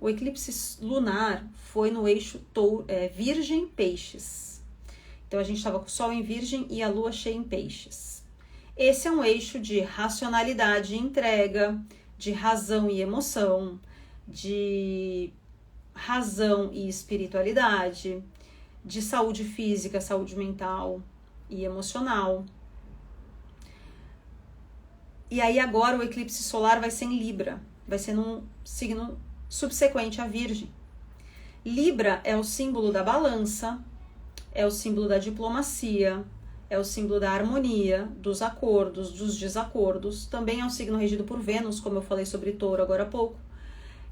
Speaker 1: O eclipse lunar foi no eixo Virgem-Peixes. Então, a gente estava com o Sol em Virgem e a Lua cheia em Peixes. Esse é um eixo de racionalidade e entrega, de razão e emoção, de razão e espiritualidade, de saúde física, saúde mental e emocional. E aí agora o eclipse solar vai ser em Libra, vai ser num signo subsequente à Virgem. Libra é o símbolo da balança, é o símbolo da diplomacia, é o símbolo da harmonia, dos acordos, dos desacordos. Também é um signo regido por Vênus, como eu falei sobre Touro agora há pouco.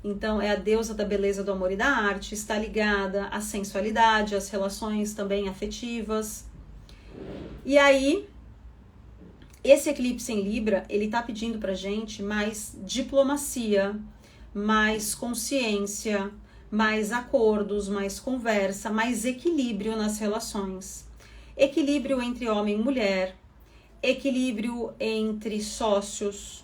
Speaker 1: Então, é a deusa da beleza, do amor e da arte, está ligada à sensualidade, às relações também afetivas. E aí, esse eclipse em Libra, ele tá pedindo pra gente mais diplomacia, mais consciência, mais acordos, mais conversa, mais equilíbrio nas relações. Equilíbrio entre homem e mulher, equilíbrio entre sócios,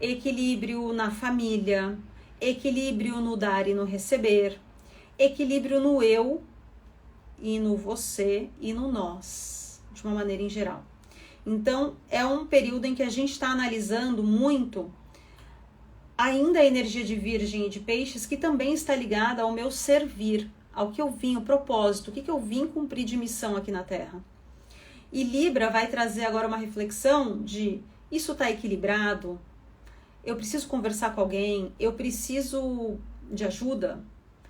Speaker 1: equilíbrio na família, equilíbrio no dar e no receber, equilíbrio no eu e no você e no nós, de uma maneira em geral. Então, é um período em que a gente está analisando muito ainda a energia de Virgem e de Peixes, que também está ligada ao meu servir, ao que eu vim, o propósito, o que eu vim cumprir de missão aqui na Terra. E Libra vai trazer agora uma reflexão de isso está equilibrado, eu preciso conversar com alguém, eu preciso de ajuda,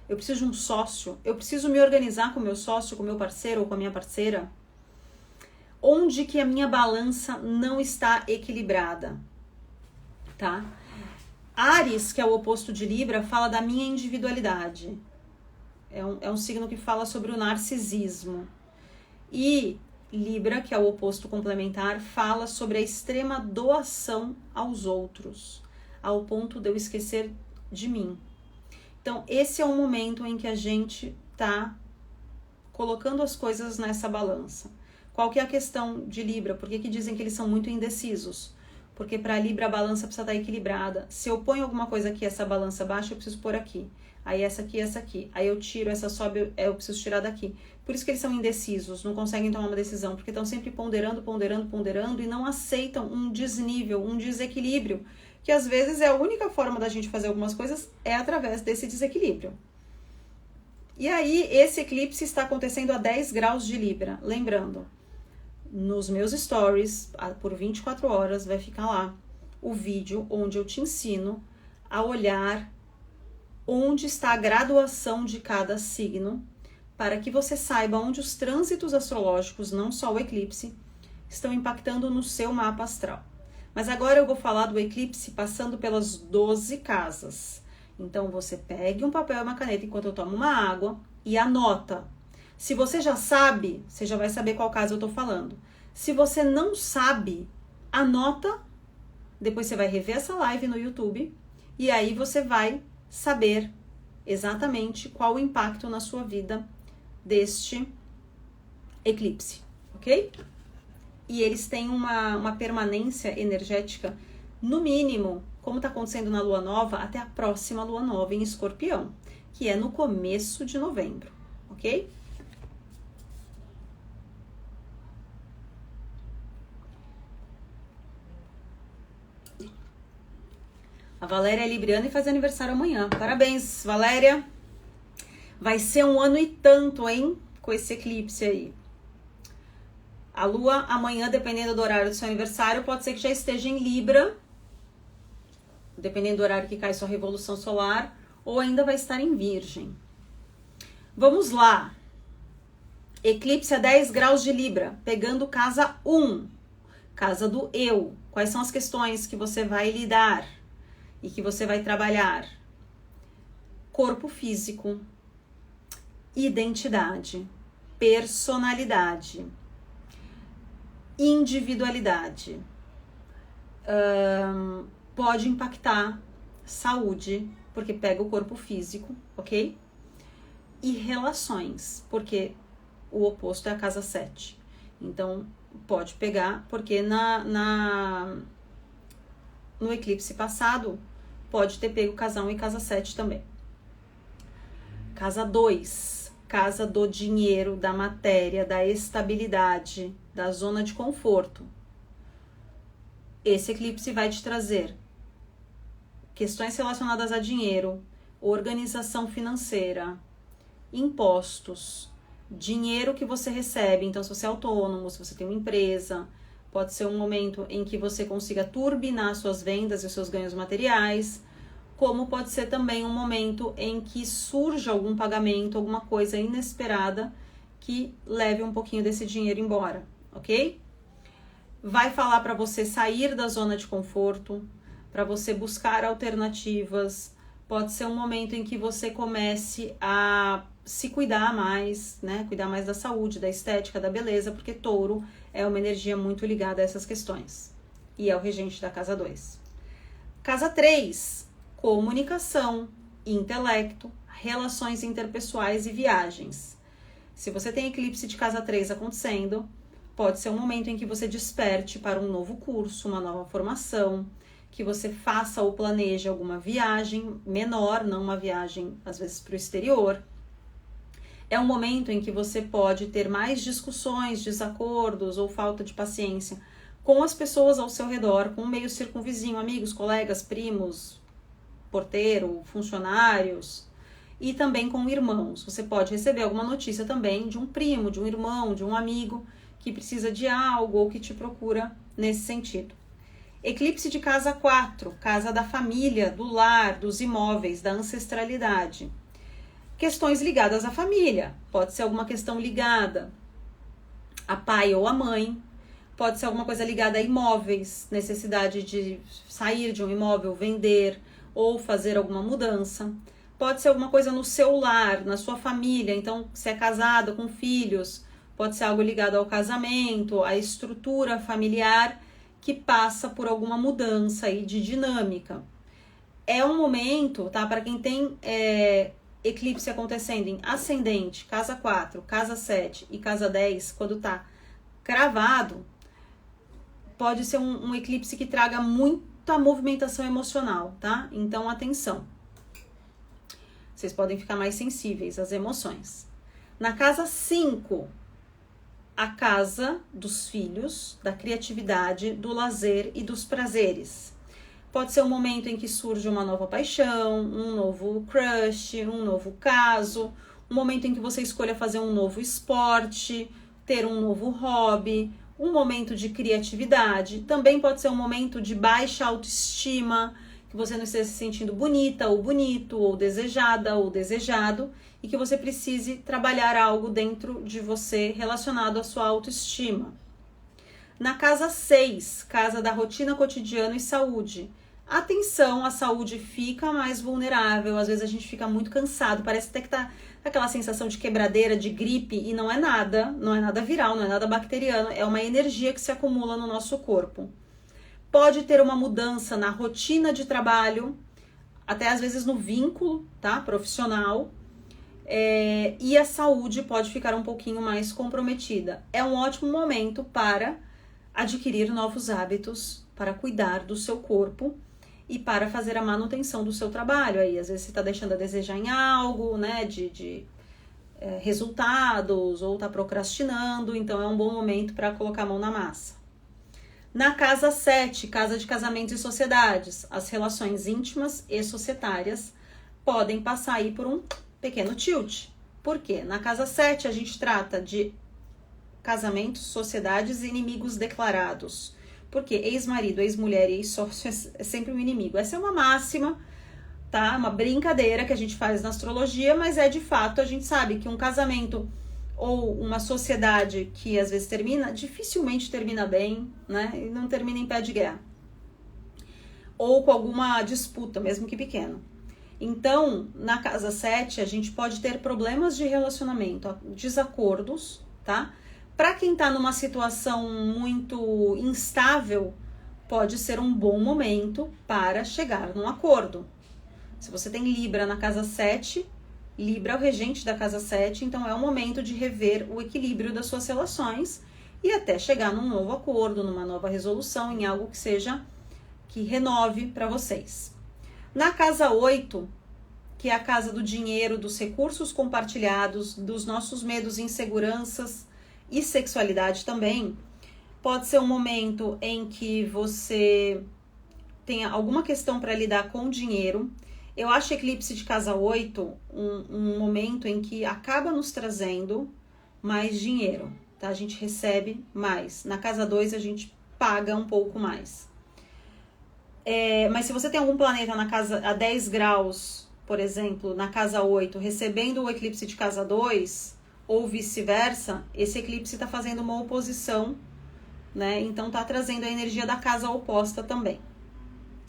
Speaker 1: eu preciso de um sócio, eu preciso me organizar com o meu sócio, com o meu parceiro ou com a minha parceira. Onde que a minha balança não está equilibrada, tá? Áries, que é o oposto de Libra, fala da minha individualidade. É um signo que fala sobre o narcisismo. E Libra, que é o oposto complementar, fala sobre a extrema doação aos outros, ao ponto de eu esquecer de mim. Então, esse é o momento em que a gente está colocando as coisas nessa balança. Qual que é a questão de Libra? Por que dizem que eles são muito indecisos? Porque para Libra a balança precisa estar equilibrada. Se eu ponho alguma coisa aqui, essa balança baixa, eu preciso pôr aqui. Aí essa aqui. Aí eu tiro, essa sobe, eu preciso tirar daqui. Por isso que eles são indecisos, não conseguem tomar uma decisão, porque estão sempre ponderando e não aceitam um desnível, um desequilíbrio que às vezes é a única forma da gente fazer algumas coisas é através desse desequilíbrio. E aí, esse eclipse está acontecendo a 10 graus de Libra. Lembrando, nos meus stories, por 24 horas, vai ficar lá o vídeo onde eu te ensino a olhar onde está a graduação de cada signo, para que você saiba onde os trânsitos astrológicos, não só o eclipse, estão impactando no seu mapa astral. Mas agora eu vou falar do eclipse passando pelas 12 casas. Então, você pegue um papel e uma caneta enquanto eu tomo uma água e anota. Se você já sabe, você já vai saber qual casa eu tô falando. Se você não sabe, anota. Depois você vai rever essa live no YouTube e aí você vai saber exatamente qual o impacto na sua vida deste eclipse, ok? E eles têm uma permanência energética, no mínimo, como está acontecendo na lua nova, até a próxima lua nova em Escorpião, que é no começo de novembro, ok? A Valéria é libriana e faz aniversário amanhã. Parabéns, Valéria! Vai ser um ano e tanto, hein? Com esse eclipse aí. A lua amanhã, dependendo do horário do seu aniversário, pode ser que já esteja em Libra, dependendo do horário que cai sua revolução solar, ou ainda vai estar em Virgem. Vamos lá. Eclipse a 10 graus de Libra, pegando casa 1, casa do eu. Quais são as questões que você vai lidar e que você vai trabalhar? Corpo físico, identidade, personalidade, individualidade. Pode impactar saúde, porque pega o corpo físico, ok? E relações, porque o oposto é a casa 7. Então, pode pegar, porque no eclipse passado, pode ter pego casa 1 e casa 7 também. Casa 2, casa do dinheiro, da matéria, da estabilidade, da zona de conforto. Esse eclipse vai te trazer questões relacionadas a dinheiro, organização financeira, impostos, dinheiro que você recebe. Então, se você é autônomo, se você tem uma empresa, pode ser um momento em que você consiga turbinar suas vendas e seus ganhos materiais, como pode ser também um momento em que surja algum pagamento, alguma coisa inesperada que leve um pouquinho desse dinheiro embora, ok? Vai falar para você sair da zona de conforto, para você buscar alternativas. Pode ser um momento em que você comece a se cuidar mais, né? Cuidar mais da saúde, da estética, da beleza, porque touro é uma energia muito ligada a essas questões. E é o regente da casa 2. Casa 3, comunicação, intelecto, relações interpessoais e viagens. Se você tem eclipse de casa 3 acontecendo, pode ser um momento em que você desperte para um novo curso, uma nova formação, que você faça ou planeje alguma viagem menor, não uma viagem, às vezes, para o exterior. É um momento em que você pode ter mais discussões, desacordos ou falta de paciência com as pessoas ao seu redor, com o meio circunvizinho, amigos, colegas, primos, porteiro, funcionários, e também com irmãos. Você pode receber alguma notícia também de um primo, de um irmão, de um amigo que precisa de algo ou que te procura nesse sentido. Eclipse de casa 4, casa da família, do lar, dos imóveis, da ancestralidade. Questões ligadas à família, pode ser alguma questão ligada a pai ou a mãe, pode ser alguma coisa ligada a imóveis, necessidade de sair de um imóvel, vender ou fazer alguma mudança. Pode ser alguma coisa no seu lar, na sua família, então se é casado com filhos, pode ser algo ligado ao casamento, à estrutura familiar que passa por alguma mudança aí de dinâmica. É um momento, tá, para quem tem eclipse acontecendo em ascendente, casa 4, casa 7 e casa 10, quando tá cravado, pode ser um eclipse que traga muita movimentação emocional, tá? Então, atenção. Vocês podem ficar mais sensíveis às emoções. Na casa 5, a casa dos filhos, da criatividade, do lazer e dos prazeres. Pode ser um momento em que surge uma nova paixão, um novo crush, um novo caso, um momento em que você escolha fazer um novo esporte, ter um novo hobby, um momento de criatividade. Também pode ser um momento de baixa autoestima, que você não esteja se sentindo bonita ou bonito, ou desejada ou desejado, e que você precise trabalhar algo dentro de você relacionado à sua autoestima. Na casa 6, casa da rotina cotidiana e saúde. Atenção, a saúde fica mais vulnerável, às vezes a gente fica muito cansado, parece até que tá aquela sensação de quebradeira, de gripe, e não é nada viral, não é nada bacteriano, é uma energia que se acumula no nosso corpo. Pode ter uma mudança na rotina de trabalho, até às vezes no vínculo, tá, profissional, e a saúde pode ficar um pouquinho mais comprometida. É um ótimo momento para adquirir novos hábitos, para cuidar do seu corpo e para fazer a manutenção do seu trabalho. Aí, às vezes você está deixando a desejar em algo, né, de resultados, ou está procrastinando, então é um bom momento para colocar a mão na massa. Na casa 7, casa de casamentos e sociedades, as relações íntimas e societárias podem passar aí por um pequeno tilt. Por quê? Na casa 7 a gente trata de casamentos, sociedades e inimigos declarados. Porque ex-marido, ex-mulher e ex-sócio é sempre um inimigo. Essa é uma máxima, tá? Uma brincadeira que a gente faz na astrologia, mas de fato, a gente sabe que um casamento ou uma sociedade que às vezes termina, dificilmente termina bem, né? E não termina em pé de guerra. Ou com alguma disputa, mesmo que pequena. Então, na casa 7, a gente pode ter problemas de relacionamento, desacordos, tá? Para quem está numa situação muito instável, pode ser um bom momento para chegar num acordo. Se você tem Libra na casa 7, Libra é o regente da casa 7, então é o momento de rever o equilíbrio das suas relações e até chegar num novo acordo, numa nova resolução, em algo que seja, que renove para vocês. Na casa 8, que é a casa do dinheiro, dos recursos compartilhados, dos nossos medos e inseguranças, e sexualidade também, pode ser um momento em que você tenha alguma questão para lidar com o dinheiro. Eu acho eclipse de casa 8 um momento em que acaba nos trazendo mais dinheiro, tá? A gente recebe mais. Na casa 2 a gente paga um pouco mais. Mas se você tem algum planeta na casa a 10 graus, por exemplo, na casa 8, recebendo o eclipse de casa 2, ou vice-versa, esse eclipse está fazendo uma oposição, né? Então tá trazendo a energia da casa oposta também.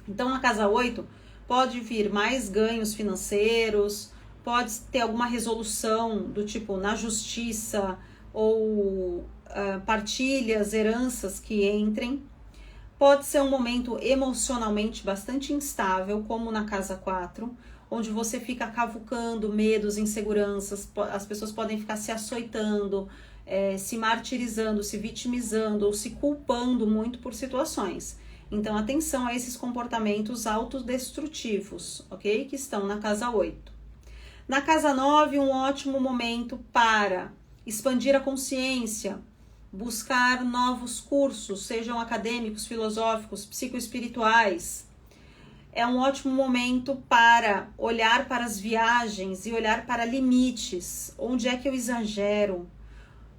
Speaker 1: Então na casa 8 pode vir mais ganhos financeiros, pode ter alguma resolução do tipo na justiça ou partilhas, heranças que entrem. Pode ser um momento emocionalmente bastante instável, como na casa 4, onde você fica cavucando medos, inseguranças, as pessoas podem ficar se açoitando, se martirizando, se vitimizando ou se culpando muito por situações. Então, atenção a esses comportamentos autodestrutivos, ok? Que estão na casa 8. Na casa 9, um ótimo momento para expandir a consciência, buscar novos cursos, sejam acadêmicos, filosóficos, psicoespirituais. É um ótimo momento para olhar para as viagens e olhar para limites. Onde é que eu exagero?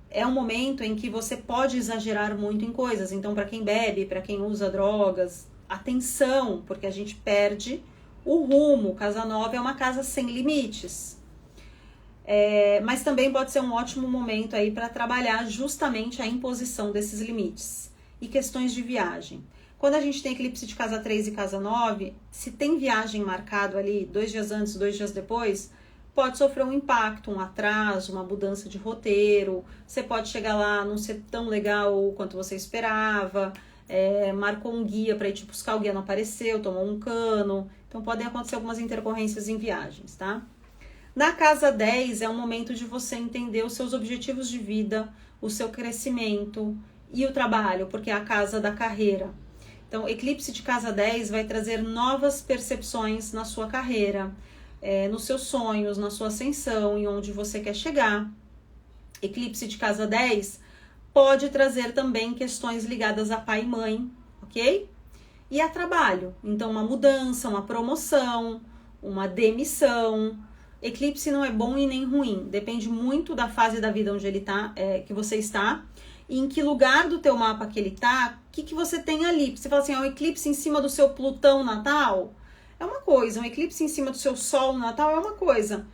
Speaker 1: É um momento em que você pode exagerar muito em coisas. Então, para quem bebe, para quem usa drogas, atenção, porque a gente perde o rumo. Casa 9 é uma casa sem limites. Mas também pode ser um ótimo momento aí para trabalhar justamente a imposição desses limites. E questões de viagem. Quando a gente tem eclipse de casa 3 e casa 9, se tem viagem marcado ali 2 dias antes, 2 dias depois, pode sofrer um impacto, um atraso, uma mudança de roteiro. Você pode chegar lá, não ser tão legal quanto você esperava, marcou um guia para ir te buscar, o guia não apareceu, tomou um cano. Então podem acontecer algumas intercorrências em viagens, tá? Na casa 10 é um momento de você entender os seus objetivos de vida, o seu crescimento e o trabalho, porque é a casa da carreira. Então, eclipse de casa 10 vai trazer novas percepções na sua carreira, nos seus sonhos, na sua ascensão, em onde você quer chegar. Eclipse de casa 10 pode trazer também questões ligadas a pai e mãe, ok? e a trabalho. Então, uma mudança, uma promoção, uma demissão. Eclipse não é bom e nem ruim, depende muito da fase da vida onde ele tá, que você está, e em que lugar do teu mapa que ele tá, o que você tem ali. Você fala assim, é um eclipse em cima do seu Plutão natal? É uma coisa. Um eclipse em cima do seu Sol natal é uma coisa.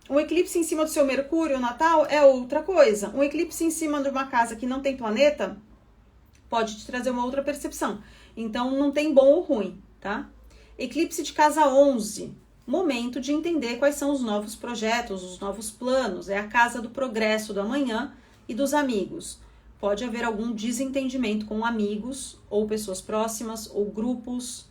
Speaker 1: Um eclipse em cima do seu Mercúrio natal é outra coisa. Um eclipse em cima de uma casa que não tem planeta pode te trazer uma outra percepção. Então, não tem bom ou ruim, tá? Eclipse de casa 11. Momento de entender quais são os novos projetos, os novos planos. É a casa do progresso do amanhã e dos amigos. Pode haver algum desentendimento com amigos, ou pessoas próximas, ou grupos.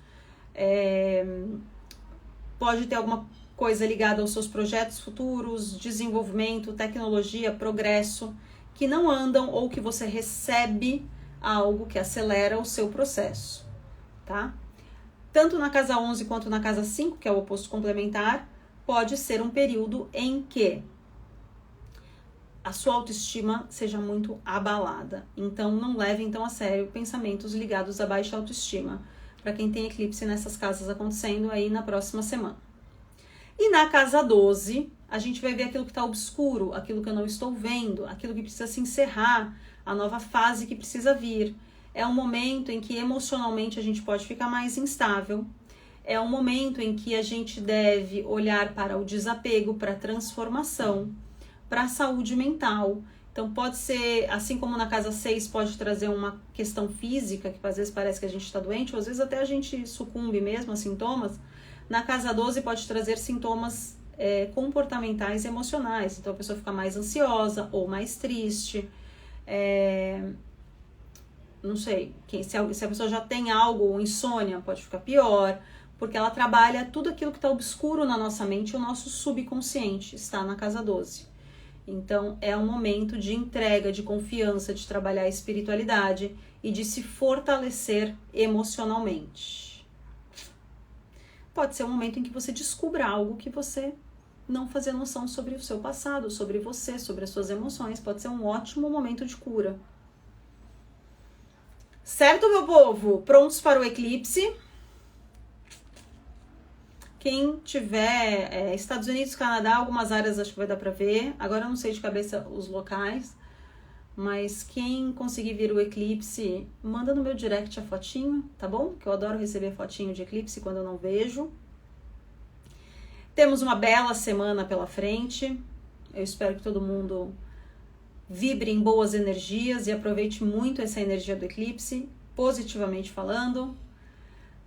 Speaker 1: Pode ter alguma coisa ligada aos seus projetos futuros, desenvolvimento, tecnologia, progresso, que não andam ou que você recebe algo que acelera o seu processo, tá? Tanto na casa 11 quanto na casa 5, que é o oposto complementar, pode ser um período em que a sua autoestima seja muito abalada. Então, não leve então a sério pensamentos ligados à baixa autoestima, para quem tem eclipse nessas casas acontecendo aí na próxima semana. E na casa 12, a gente vai ver aquilo que está obscuro, aquilo que eu não estou vendo, aquilo que precisa se encerrar, a nova fase que precisa vir. É um momento em que emocionalmente a gente pode ficar mais instável. É um momento em que a gente deve olhar para o desapego, para a transformação, para a saúde mental. Então pode ser, assim como na casa 6 pode trazer uma questão física, que às vezes parece que a gente está doente, ou às vezes até a gente sucumbe mesmo a sintomas. Na casa 12 pode trazer sintomas comportamentais e emocionais. Então a pessoa fica mais ansiosa ou mais triste. Não sei, se a pessoa já tem algo, ou insônia, pode ficar pior, porque ela trabalha tudo aquilo que está obscuro na nossa mente, o nosso subconsciente está na casa 12. Então, é um momento de entrega, de confiança, de trabalhar a espiritualidade e de se fortalecer emocionalmente. Pode ser um momento em que você descubra algo que você não fazia noção sobre o seu passado, sobre você, sobre as suas emoções. Pode ser um ótimo momento de cura. Certo, meu povo? Prontos para o eclipse? Quem tiver Estados Unidos, Canadá, algumas áreas acho que vai dar para ver. Agora eu não sei de cabeça os locais, mas quem conseguir ver o eclipse, manda no meu direct a fotinho, tá bom? Que eu adoro receber fotinho de eclipse quando eu não vejo. Temos uma bela semana pela frente. Eu espero que todo mundo vibre em boas energias e aproveite muito essa energia do eclipse, positivamente falando.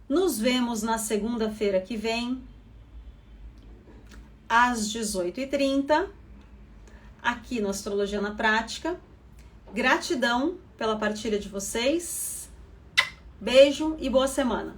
Speaker 1: Nos vemos na segunda-feira que vem, às 18h30, aqui no Astrologia na Prática. Gratidão pela partilha de vocês. Beijo e boa semana.